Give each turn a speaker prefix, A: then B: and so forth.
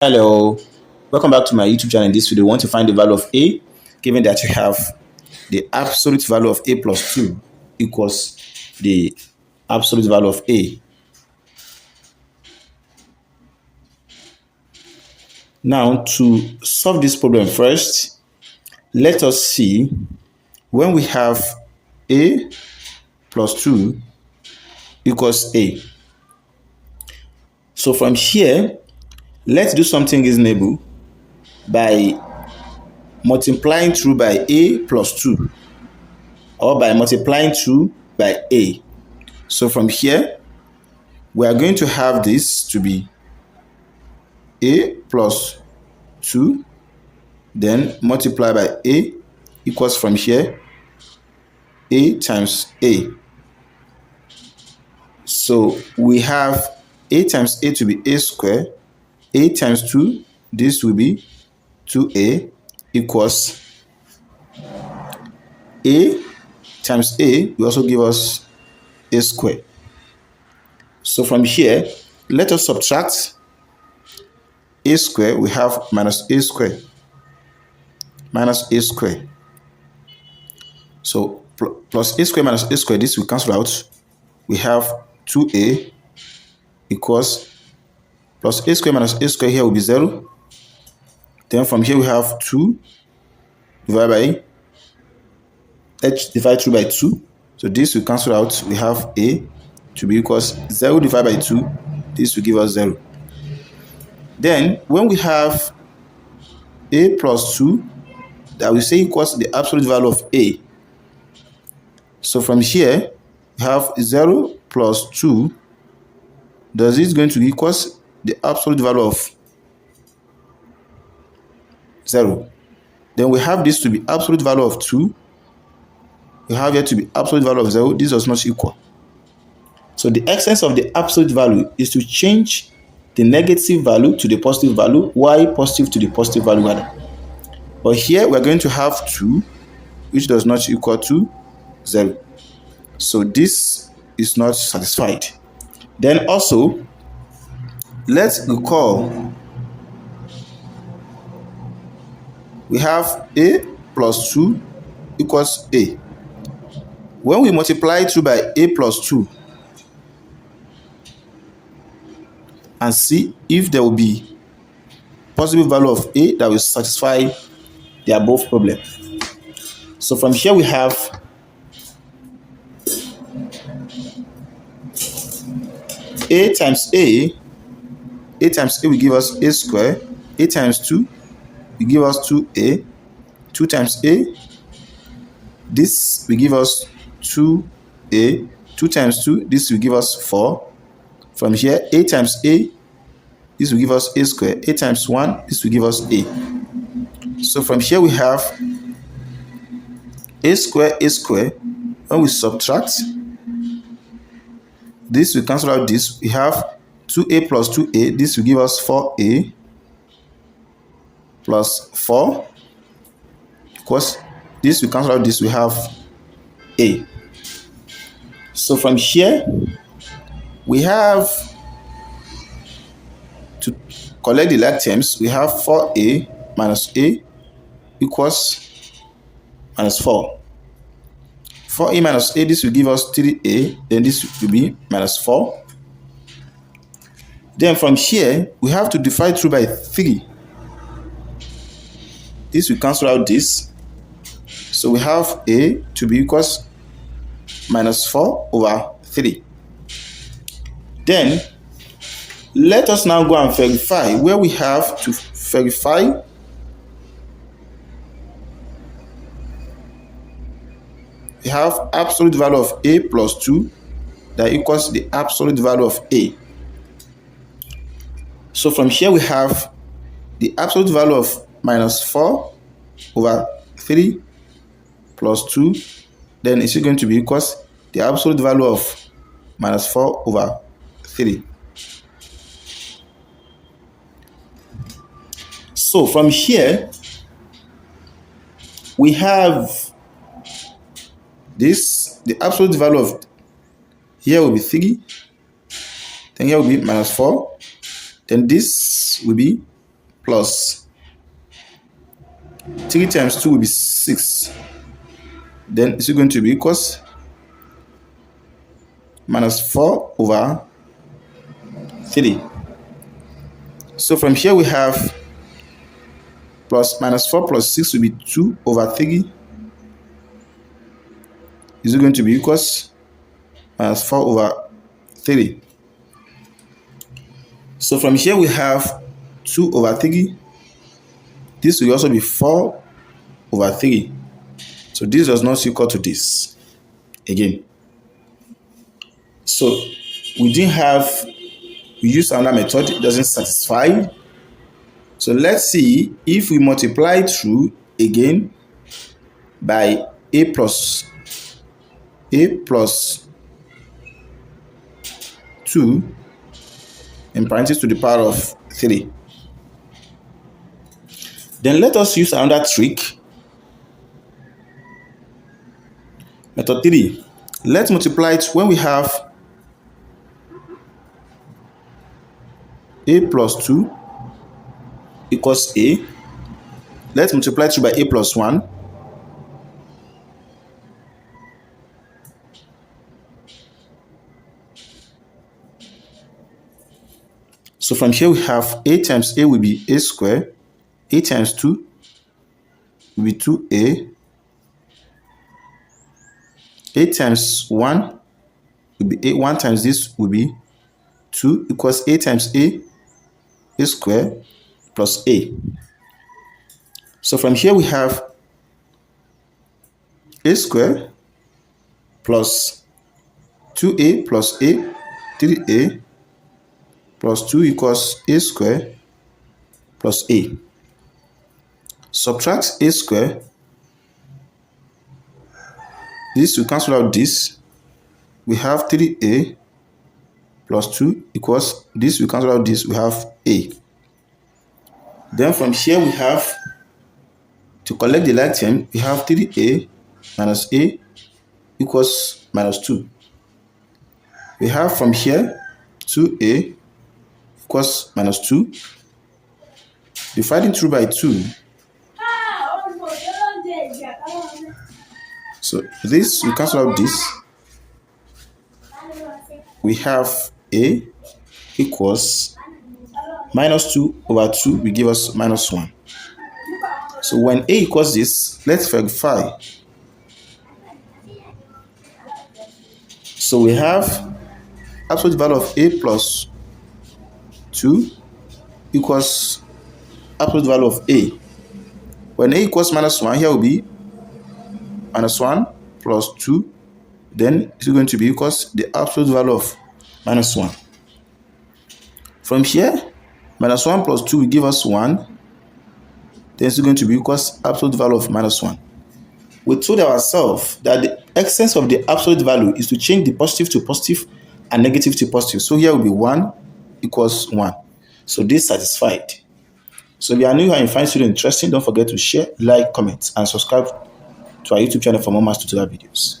A: Hello, welcome back to my YouTube channel. In this video, we want to find the value of a, given that you have the absolute value of a plus 2 equals the absolute value of a. Now, to solve this problem first, let us see when we have a plus 2 equals a. So from here, let's do something reasonable by multiplying through by a plus 2 or by multiplying 2 by a. So from here, we are going to have this to be a plus 2, then multiply by a equals from here a times a. So we have a times a to be a square, a times 2, this will be 2a equals a times a will also give us a square. So from here, let us subtract a square, we have minus a square. Minus a square. So plus a square minus a square, this will cancel out. We have 2a equals plus a square minus a square here will be 0. Then from here we have 2 divided by h divided through by 2. So this will cancel out. We have a to be equals 0 divided by 2. This will give us 0. Then when we have a plus 2, that we say equals the absolute value of a. So from here, we have 0 plus 2. Does this going to equals the absolute value of 0? Then we have this to be absolute value of 2. We have here to be absolute value of 0. This does not equal. So the essence of the absolute value is to change the negative value to the positive value, y positive to the positive value rather. But here we're going to have 2, which does not equal to 0. So this is not satisfied. Then also, let's recall we have a plus 2 equals a. When we multiply through by a plus 2 and see if there will be positive value of a that will satisfy the above problem. So from here we have a times a will give us a square, a times 2 will give us 2a, 2 times a, this will give us 2a, 2 times 2, this will give us 4. From here, a times a, this will give us a square, a times 1, this will give us a. So from here we have a square. When we subtract, this will cancel out this. We have 2a plus 2a, this will give us 4a plus 4. Because this will cancel out this, we have a. So from here, we have to collect the like terms. We have 4a minus a equals minus 4. 4a minus a, this will give us 3a, then this will be minus 4. Then from here, we have to divide through by 3. This will cancel out this. So we have a to be equals minus 4 over 3. Then, let us now go and verify where we have to verify. We have absolute value of a plus 2 that equals the absolute value of a. So from here we have the absolute value of minus 4 over 3 plus 2. Then it's going to be equals the absolute value of minus 4 over 3. So from here, we have this, the absolute value of here will be 3, then here will be minus 4, then this will be plus 3 times 2 will be 6. Then it's going to be equals minus 4 over 3. So from here we have plus minus 4 plus 6 will be 2 over 3. Is going to be equals minus 4 over 3. So from here we have 2 over 3. This will also be 4 over 3. So this does not equal to this again. So we use another method, it doesn't satisfy. So let's see if we multiply through again by a plus 2 in parentheses to the power of 3. Then let us use another trick. Method 3. Let's multiply it when we have a plus 2 equals a. Let's multiply through by a plus 1. So from here we have a times a will be a square. A times 2 will be 2a. A times 1 will be a. 1 times this will be 2 equals a times a square plus a. So from here we have a square plus 2a plus a, 3a plus 2 equals a square plus a. Subtract a square. This will cancel out this. We have 3a plus 2 equals this will cancel out this. We have a. Then from here we have to collect the like term. We have 3a minus a equals minus 2. We have from here 2a equals minus 2. Dividing through by 2. So this will cancel out this. We have a equals minus 2 over 2 will give us minus 1. So when a equals this, let's verify. So we have absolute value of a plus 2 equals absolute value of a. When a equals minus 1, here will be minus 1 plus 2. Then it's going to be equals the absolute value of minus 1. From here, minus 1 plus 2 will give us 1. Then it's going to be equals absolute value of minus 1. We told ourselves that the essence of the absolute value is to change the positive to positive and negative to positive. So here will be 1 equals 1. So this satisfied. So if you are new here and find student interesting, don't forget to share, like, comment, and subscribe to our YouTube channel for more maths tutorial videos.